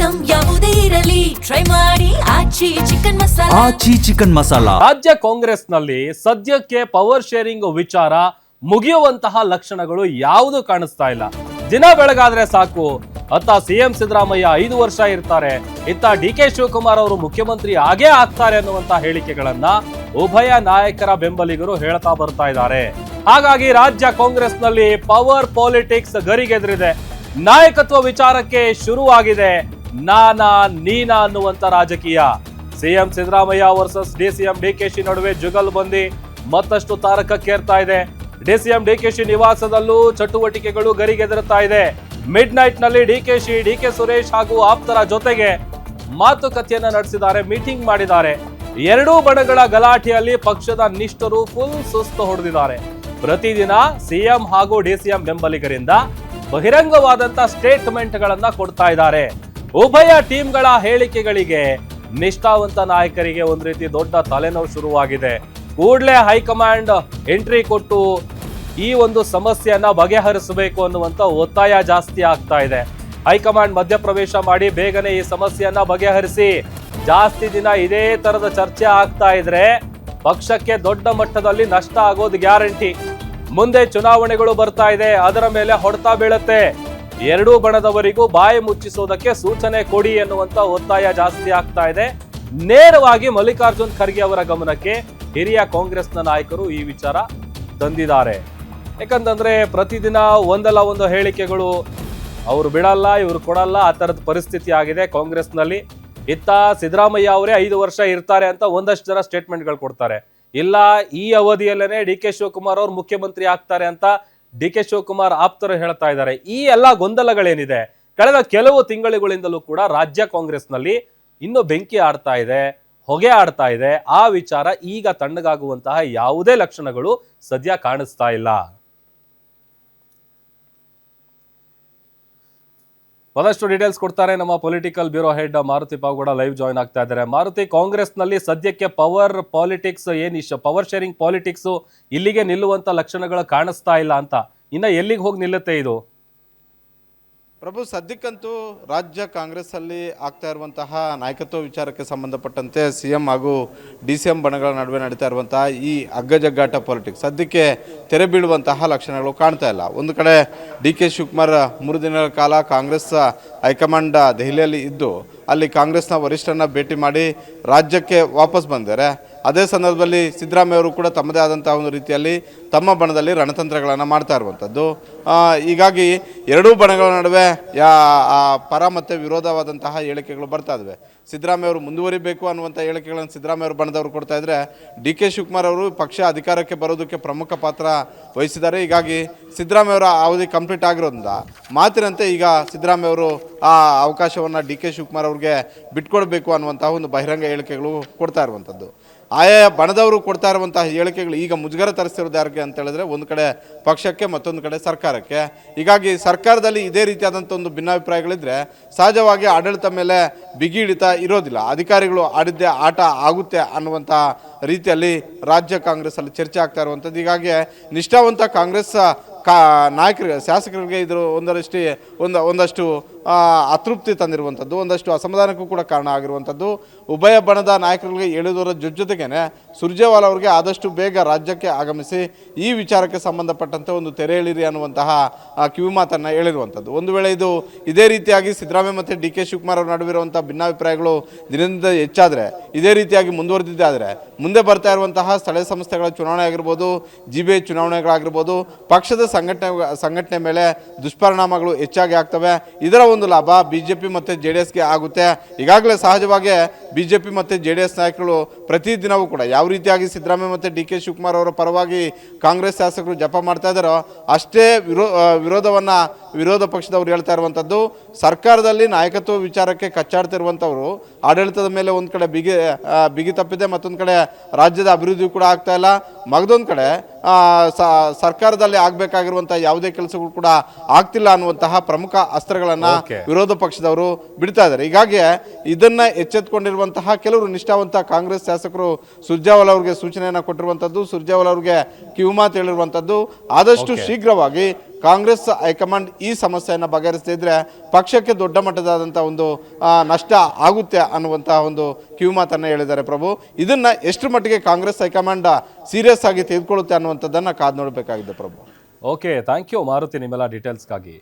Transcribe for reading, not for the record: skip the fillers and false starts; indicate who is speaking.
Speaker 1: Item ಯಾವುದೇ ಇರಲಿ try ಮಾಡಿ ಆಚಿ ಚಿಕನ್ ಮಸಾಲಾ.
Speaker 2: ಆಚಿ ಚಿಕನ್ ಮಸಾಲಾ.
Speaker 3: ರಾಜ್ಯ ಕಾಂಗ್ರೆಸ್ನಲ್ಲಿ ಸದ್ಯಕ್ಕೆ ಪವರ್ ಶೇರಿಂಗ್ ವಿಚಾರ ಮುಗಿಯುವಂತಹ ಲಕ್ಷಣಗಳು ಯಾವುದು ಕಾಣಿಸ್ತಾ ಇಲ್ಲ. ದಿನ ಬೆಳಗಾದ್ರೆ ಸಾಕು, ಅತ್ತ ಸಿಎಂ ಸಿದ್ದರಾಮಯ್ಯ 5 ವರ್ಷ ಇರ್ತಾರೆ, ಇತ್ತ ಡಿ.ಕೆ. ಶಿವಕುಮಾರ್ ಅವರು ಮುಖ್ಯಮಂತ್ರಿ ಆಗೇ ಆಗ್ತಾರೆ ಅನ್ನುವಂತ ಹೇಳಿಕೆಗಳನ್ನ ಉಭಯ ನಾಯಕರ ಬೆಂಬಲಿಗರು ಹೇಳ್ತಾ ಬರ್ತಾ ಇದ್ದಾರೆ. ಹಾಗಾಗಿ ರಾಜ್ಯ ಕಾಂಗ್ರೆಸ್ನಲ್ಲಿ ಪವರ್ ಪಾಲಿಟಿಕ್ಸ್ ಗರಿಗೆದರಿದೆ. ನಾಯಕತ್ವ ವಿಚಾರಕ್ಕೆ ಶುರುವಾಗಿದೆ ನಾನಾ ನೀನಾ ಅನ್ನುವಂತ ರಾಜಕೀಯ. ಸಿಎಂ ಸಿದ್ದರಾಮಯ್ಯ ವರ್ಸಸ್ ಡಿಸಿಎಂ ಡಿ.ಕೆ.ಶಿ ನಡುವೆ ಜುಗಲ್ಬಂದಿ ಮತ್ತಷ್ಟು ತಾರಕಕ್ಕೇರ್ತಾ ಇದೆ. ಡಿಸಿಎಂ ಡಿ.ಕೆ.ಶಿ ನಿವಾಸದಲ್ಲೂ ಚಟುವಟಿಕೆಗಳು ಗರಿಗೆದರುತ್ತಾ ಇದೆ. ಮಿಡ್ ನೈಟ್ ನಲ್ಲಿ ಡಿ.ಕೆ.ಶಿ, ಡಿ.ಕೆ. ಸುರೇಶ್ ಹಾಗೂ ಆಪ್ತರ ಜೊತೆಗೆ ಮಾತುಕತೆಯನ್ನ ನಡೆಸಿದ್ದಾರೆ, ಮೀಟಿಂಗ್ ಮಾಡಿದ್ದಾರೆ. ಎರಡೂ ಬಣಗಳ ಗಲಾಟೆಯಲ್ಲಿ ಪಕ್ಷದ ನಿಷ್ಠರು ಫುಲ್ ಸುಸ್ತು ಹೊಡೆದಿದ್ದಾರೆ. ಪ್ರತಿದಿನ ಸಿಎಂ ಹಾಗೂ ಡಿಸಿಎಂ ಬೆಂಬಲಿಗರಿಂದ ಬಹಿರಂಗವಾದಂತ ಸ್ಟೇಟ್ಮೆಂಟ್ ಗಳನ್ನ ಕೊಡ್ತಾ ಇದ್ದಾರೆ. ಉಭಯ ಟೀಮ್ಗಳ ಹೇಳಿಕೆಗಳಿಗೆ ನಿಷ್ಠಾವಂತ ನಾಯಕರಿಗೆ ಒಂದ್ ರೀತಿ ದೊಡ್ಡ ತಲೆನೋವು ಶುರುವಾಗಿದೆ. ಕೂಡಲೇ ಹೈಕಮಾಂಡ್ ಎಂಟ್ರಿ ಕೊಟ್ಟು ಈ ಒಂದು ಸಮಸ್ಯೆಯನ್ನ ಬಗೆಹರಿಸಬೇಕು ಅನ್ನುವಂತ ಒತ್ತಾಯ ಜಾಸ್ತಿ ಆಗ್ತಾ ಇದೆ. ಹೈಕಮಾಂಡ್ ಮಧ್ಯಪ್ರವೇಶ ಮಾಡಿ ಬೇಗನೆ ಈ ಸಮಸ್ಯೆಯನ್ನ ಬಗೆಹರಿಸಿ. ಜಾಸ್ತಿ ದಿನ ಇದೇ ತರದ ಚರ್ಚೆ ಆಗ್ತಾ ಇದ್ರೆ ಪಕ್ಷಕ್ಕೆ ದೊಡ್ಡ ಮಟ್ಟದಲ್ಲಿ ನಷ್ಟ ಆಗೋದು ಗ್ಯಾರಂಟಿ. ಮುಂದೆ ಚುನಾವಣೆಗಳು ಬರ್ತಾ ಇದೆ, ಅದರ ಮೇಲೆ ಹೊಡೆತ ಬೀಳುತ್ತೆ. ಎರಡೂ ಬಣದವರಿಗೂ ಬಾಯಿ ಮುಚ್ಚಿಸೋದಕ್ಕೆ ಸೂಚನೆ ಕೊಡಿ ಎನ್ನುವಂತ ಒತ್ತಾಯ ಜಾಸ್ತಿ ಆಗ್ತಾ ಇದೆ. ನೇರವಾಗಿ ಮಲ್ಲಿಕಾರ್ಜುನ್ ಖರ್ಗೆ ಅವರ ಗಮನಕ್ಕೆ ಹಿರಿಯ ಕಾಂಗ್ರೆಸ್ನ ನಾಯಕರು ಈ ವಿಚಾರ ತಂದಿದ್ದಾರೆ. ಯಾಕಂತಂದ್ರೆ ಪ್ರತಿದಿನ ಒಂದಲ್ಲ ಒಂದು ಹೇಳಿಕೆಗಳು, ಅವರು ಬಿಡಲ್ಲ ಇವರು ಕೊಡಲ್ಲ, ಆ ತರದ ಪರಿಸ್ಥಿತಿ ಆಗಿದೆ ಕಾಂಗ್ರೆಸ್ನಲ್ಲಿ. ಇತ್ತ ಸಿದ್ದರಾಮಯ್ಯ ಅವರೇ 5 ವರ್ಷ ಇರ್ತಾರೆ ಅಂತ ಒಂದಷ್ಟು ಜನ ಸ್ಟೇಟ್ಮೆಂಟ್ಗಳು ಕೊಡ್ತಾರೆ. ಇಲ್ಲ, ಈ ಅವಧಿಯಲ್ಲೇನೆ ಡಿ.ಕೆ. ಶಿವಕುಮಾರ್ ಅವರು ಮುಖ್ಯಮಂತ್ರಿ ಆಗ್ತಾರೆ ಅಂತ ಡಿ.ಕೆ. ಶಿವಕುಮಾರ್ ಆಪ್ತರು ಹೇಳ್ತಾ ಇದ್ದಾರೆ. ಈ ಎಲ್ಲಾ ಗೊಂದಲಗಳೇನಿದೆ ಕಳೆದ ಕೆಲವು ತಿಂಗಳುಗಳಿಂದಲೂ ಕೂಡ ರಾಜ್ಯ ಕಾಂಗ್ರೆಸ್ನಲ್ಲಿ ಇನ್ನು ಬೆಂಕಿ ಆಡ್ತಾ ಇದೆ, ಹೊಗೆ ಆಡ್ತಾ ಇದೆ. ಆ ವಿಚಾರ ಈಗ ತಣ್ಣಗಾಗುವಂತಹ ಯಾವುದೇ ಲಕ್ಷಣಗಳು ಸದ್ಯ ಕಾಣಿಸ್ತಾ ಇಲ್ಲ. ಒಂದಷ್ಟು ಡೀಟೇಲ್ಸ್ ಕೊಡ್ತಾರೆ ನಮ್ಮ political bureau head Maruti Pavagowda live join ಆಗ್ತಾ ಇದ್ದಾರೆ. ಮಾರುತಿ, ಕಾಂಗ್ರೆಸ್ನಲ್ಲಿ ಸದ್ಯಕ್ಕೆ power politics power sharing politics ಇಲ್ಲಿಗೆ ನಿಲ್ಲುವಂತ ಲಕ್ಷಣಗಳು ಕಾಣಿಸ್ತಾ ಇಲ್ಲ ಅಂತ, ಇನ್ನ ಎಲ್ಲಿಗೆ ಹೋಗಿ ನಿಲ್ಲುತ್ತೆ ಇದು?
Speaker 4: ಪ್ರಭು, ಸದ್ಯಕ್ಕಂತೂ ರಾಜ್ಯ ಕಾಂಗ್ರೆಸ್ಸಲ್ಲಿ ಆಗ್ತಾ ಇರುವಂತಹ ನಾಯಕತ್ವ ವಿಚಾರಕ್ಕೆ ಸಂಬಂಧಪಟ್ಟಂತೆ ಸಿಎಂ ಹಾಗೂ ಡಿ.ಸಿ.ಎಂ ಬಣಗಳ ನಡುವೆ ನಡೀತಾ ಇರುವಂತಹ ಈ ಅಗ್ಗಜಗ್ಗಾಟ ಪಾಲಿಟಿಕ್ಸ್ ಸದ್ಯಕ್ಕೆ ತೆರೆ ಬೀಳುವಂತಹ ಲಕ್ಷಣಗಳು ಕಾಣ್ತಾ ಇಲ್ಲ. ಒಂದು ಕಡೆ ಡಿ.ಕೆ. ಶಿವಕುಮಾರ್ 3 ದಿನಗಳ ಕಾಲ ಕಾಂಗ್ರೆಸ್ ಹೈಕಮಾಂಡ್ ದೆಹಲಿಯಲ್ಲಿ ಇದ್ದು ಅಲ್ಲಿ ಕಾಂಗ್ರೆಸ್ನ ವರಿಷ್ಠರನ್ನ ಭೇಟಿ ಮಾಡಿ ರಾಜ್ಯಕ್ಕೆ ವಾಪಸ್ ಬಂದರೆ, ಅದೇ ಸಂದರ್ಭದಲ್ಲಿ ಸಿದ್ದರಾಮಯ್ಯ ಅವರು ಕೂಡ ತಮ್ಮದೇ ಆದಂತಹ ಒಂದು ರೀತಿಯಲ್ಲಿ ತಮ್ಮ ಬಣದಲ್ಲಿ ರಣತಂತ್ರಗಳನ್ನು ಮಾಡ್ತಾ ಇರುವಂಥದ್ದು. ಹೀಗಾಗಿ ಎರಡೂ ಬಣಗಳ ನಡುವೆ ಪರ ಮತ್ತು ವಿರೋಧವಾದಂತಹ ಹೇಳಿಕೆಗಳು ಬರ್ತಾ ಇದ್ದಾವೆ. ಸಿದ್ದರಾಮಯ್ಯ ಅವರು ಮುಂದುವರಿಬೇಕು ಅನ್ನುವಂಥ ಹೇಳಿಕೆಗಳನ್ನು ಸಿದ್ದರಾಮಯ್ಯ ಅವರು ಬಣದವರು ಕೊಡ್ತಾ ಇದ್ದರೆ, ಡಿ.ಕೆ. ಶಿವಕುಮಾರ್ ಅವರು ಪಕ್ಷ ಅಧಿಕಾರಕ್ಕೆ ಬರೋದಕ್ಕೆ ಪ್ರಮುಖ ಪಾತ್ರ ವಹಿಸಿದ್ದಾರೆ. ಹೀಗಾಗಿ ಸಿದ್ದರಾಮಯ್ಯ ಅವರ ಅವಧಿ ಕಂಪ್ಲೀಟ್ ಆಗಿರೋದ್ರಿಂದ ಮಾತಿನಂತೆ ಈಗ ಸಿದ್ದರಾಮಯ್ಯ ಅವರು ಆ ಅವಕಾಶವನ್ನು ಡಿ.ಕೆ. ಶಿವಕುಮಾರ್ ಅವ್ರಿಗೆ ಬಿಟ್ಕೊಡ್ಬೇಕು ಅನ್ನುವಂತಹ ಒಂದು ಬಹಿರಂಗ ಹೇಳಿಕೆಗಳು ಕೊಡ್ತಾ ಇರುವಂಥದ್ದು. ಆಯಾ ಬಣದವರು ಕೊಡ್ತಾ ಇರುವಂತಹ ಹೇಳಿಕೆಗಳು ಈಗ ಮುಜುಗರ ತರಿಸ್ತಿರೋದು ಯಾರಿಗೆ ಅಂತ ಹೇಳಿದ್ರೆ, ಒಂದು ಕಡೆ ಪಕ್ಷಕ್ಕೆ, ಮತ್ತೊಂದು ಕಡೆ ಸರ್ಕಾರಕ್ಕೆ. ಹೀಗಾಗಿ ಸರ್ಕಾರದಲ್ಲಿ ಇದೇ ರೀತಿಯಾದಂಥ ಒಂದು ಭಿನ್ನಾಭಿಪ್ರಾಯಗಳಿದ್ದರೆ ಸಹಜವಾಗಿ ಆಡಳಿತ ಮೇಲೆ ಬಿಗಿ ಹಿಡಿತ ಇರೋದಿಲ್ಲ. ಅಧಿಕಾರಿಗಳು ಆಡಿದ್ದೇ ಆಟ ಆಗುತ್ತೆ ಅನ್ನುವಂಥ ರೀತಿಯಲ್ಲಿ ರಾಜ್ಯ ಕಾಂಗ್ರೆಸ್ಸಲ್ಲಿ ಚರ್ಚೆ ಆಗ್ತಾ ಇರುವಂಥದ್ದು. ಹೀಗಾಗಿ ನಿಷ್ಠಾವಂತ ಕಾಂಗ್ರೆಸ್ ನಾಯಕರಿಗೆ, ಶಾಸಕರಿಗೆ ಇದ್ರ ಒಂದಷ್ಟು ಅತೃಪ್ತಿ ತಂದಿರುವಂಥದ್ದು, ಒಂದಷ್ಟು ಅಸಮಾಧಾನಕ್ಕೂ ಕೂಡ ಕಾರಣ ಆಗಿರುವಂಥದ್ದು. ಉಭಯ ಬಣದ ನಾಯಕರಿಗೆ ಹೇಳಿದವರ ಜೊತೆಗೇನೆ ಸುರ್ಜೇವಾಲಾ ಅವರಿಗೆ ಆದಷ್ಟು ಬೇಗ ರಾಜ್ಯಕ್ಕೆ ಆಗಮಿಸಿ ಈ ವಿಚಾರಕ್ಕೆ ಸಂಬಂಧಪಟ್ಟಂತೆ ಒಂದು ತೆರೆ ಎಳಿರಿ ಅನ್ನುವಂತಹ ಕಿವಿಮಾತನ್ನು ಹೇಳಿರುವಂಥದ್ದು. ಒಂದು ವೇಳೆ ಇದೇ ರೀತಿಯಾಗಿ ಸಿದ್ದರಾಮಯ್ಯ ಮತ್ತು ಡಿ.ಕೆ. ಶಿವಕುಮಾರ್ ಅವರ ನಡುವಿರುವಂಥ ಭಿನ್ನಾಭಿಪ್ರಾಯಗಳು ದಿನದಿಂದ ಹೆಚ್ಚಾದರೆ, ಇದೇ ರೀತಿಯಾಗಿ ಮುಂದುವರೆದಿದ್ದೆ ಆದರೆ ಮುಂದೆ ಬರ್ತಾ ಇರುವಂತಹ ಸ್ಥಳೀಯ ಸಂಸ್ಥೆಗಳ ಚುನಾವಣೆ ಆಗಿರ್ಬೋದು, GBI ಚುನಾವಣೆಗಳಾಗಿರ್ಬೋದು, ಪಕ್ಷದ ಸಂಘಟನೆ ಮೇಲೆ ದುಷ್ಪರಿಣಾಮಗಳು ಹೆಚ್ಚಾಗಿ ಆಗ್ತವೆ. ಇದರ ಒಂದು ಲಾಭ BJP ಮತ್ತು JDSಗೆ ಆಗುತ್ತೆ. ಈಗಾಗಲೇ ಸಹಜವಾಗಿ BJP ಮತ್ತು JDS ನಾಯಕರು ಪ್ರತಿದಿನವೂ ಕೂಡ ಯಾವ ರೀತಿಯಾಗಿ ಸಿದ್ದರಾಮಯ್ಯ ಮತ್ತು ಡಿ.ಕೆ. ಶಿವಕುಮಾರ್ ಅವರ ಪರವಾಗಿ ಕಾಂಗ್ರೆಸ್ ಶಾಸಕರು ಜಪ ಮಾಡ್ತಾ ಇದ್ದಾರೋ ಅಷ್ಟೇ ವಿರೋಧ ಪಕ್ಷದವರು ಹೇಳ್ತಾ ಇರುವಂಥದ್ದು. ಸರ್ಕಾರದಲ್ಲಿ ನಾಯಕತ್ವ ವಿಚಾರಕ್ಕೆ ಕಚ್ಚಾಡ್ತಿರುವಂಥವರು ಆಡಳಿತದ ಮೇಲೆ ಒಂದು ಕಡೆ ಬಿಗಿ ತಪ್ಪಿದೆ, ಮತ್ತೊಂದು ಕಡೆ ರಾಜ್ಯದ ಅಭಿವೃದ್ಧಿ ಕೂಡ ಆಗ್ತಾ ಇಲ್ಲ, ಮಗದೊಂದು ಕಡೆ ಸರ್ಕಾರದಲ್ಲಿ ಆಗಬೇಕಾಗಿರುವಂತಹ ಯಾವುದೇ ಕೆಲಸಗಳು ಕೂಡ ಆಗ್ತಿಲ್ಲ ಅನ್ನುವಂತಹ ಪ್ರಮುಖ ಅಸ್ತ್ರಗಳನ್ನು ವಿರೋಧ ಪಕ್ಷದವರು ಬಿಡ್ತಾ ಇದ್ದಾರೆ. ಹೀಗಾಗಿ ಇದನ್ನ ಎಚ್ಚೆತ್ತುಕೊಂಡಿರುವಂತಹ ಕೆಲವರು ನಿಷ್ಠಾವಂತ ಕಾಂಗ್ರೆಸ್ ಶಾಸಕರು ಸುರ್ಜೇವಾಲಾ ಅವರಿಗೆ ಸೂಚನೆಯನ್ನು ಕೊಟ್ಟಿರುವಂಥದ್ದು, ಸುರ್ಜೇವಾಲಾ ಅವರಿಗೆ ಕಿವಿಮಾತು ಹೇಳಿರುವಂಥದ್ದು, ಆದಷ್ಟು ಶೀಘ್ರವಾಗಿ ಕಾಂಗ್ರೆಸ್ ಹೈಕಮಾಂಡ್ ಈ ಸಮಸ್ಯೆಯನ್ನು ಬಗೆಹರಿಸದಿದ್ರೆ ಪಕ್ಷಕ್ಕೆ ದೊಡ್ಡ ಮಟ್ಟದಾದಂಥ ಒಂದು ನಷ್ಟ ಆಗುತ್ತೆ ಅನ್ನುವಂತಹ ಒಂದು ಕಿವಿಮಾತನ್ನು ಹೇಳಿದ್ದಾರೆ ಪ್ರಭು. ಇದನ್ನು ಎಷ್ಟು ಮಟ್ಟಿಗೆ ಕಾಂಗ್ರೆಸ್ ಹೈಕಮಾಂಡ್ ಸೀರಿಯಸ್ ಆಗಿ ತೆಗೆದುಕೊಳ್ಳುತ್ತೆ ಅನ್ನುವಂಥದ್ದನ್ನು ಕಾದು ನೋಡಬೇಕಾಗಿದೆ ಪ್ರಭು.
Speaker 3: ಓಕೆ, ಥ್ಯಾಂಕ್ ಯು ಮಾರುತಿ ನಿಮ್ಮೆಲ್ಲ ಡೀಟೇಲ್ಸ್ಗಾಗಿ.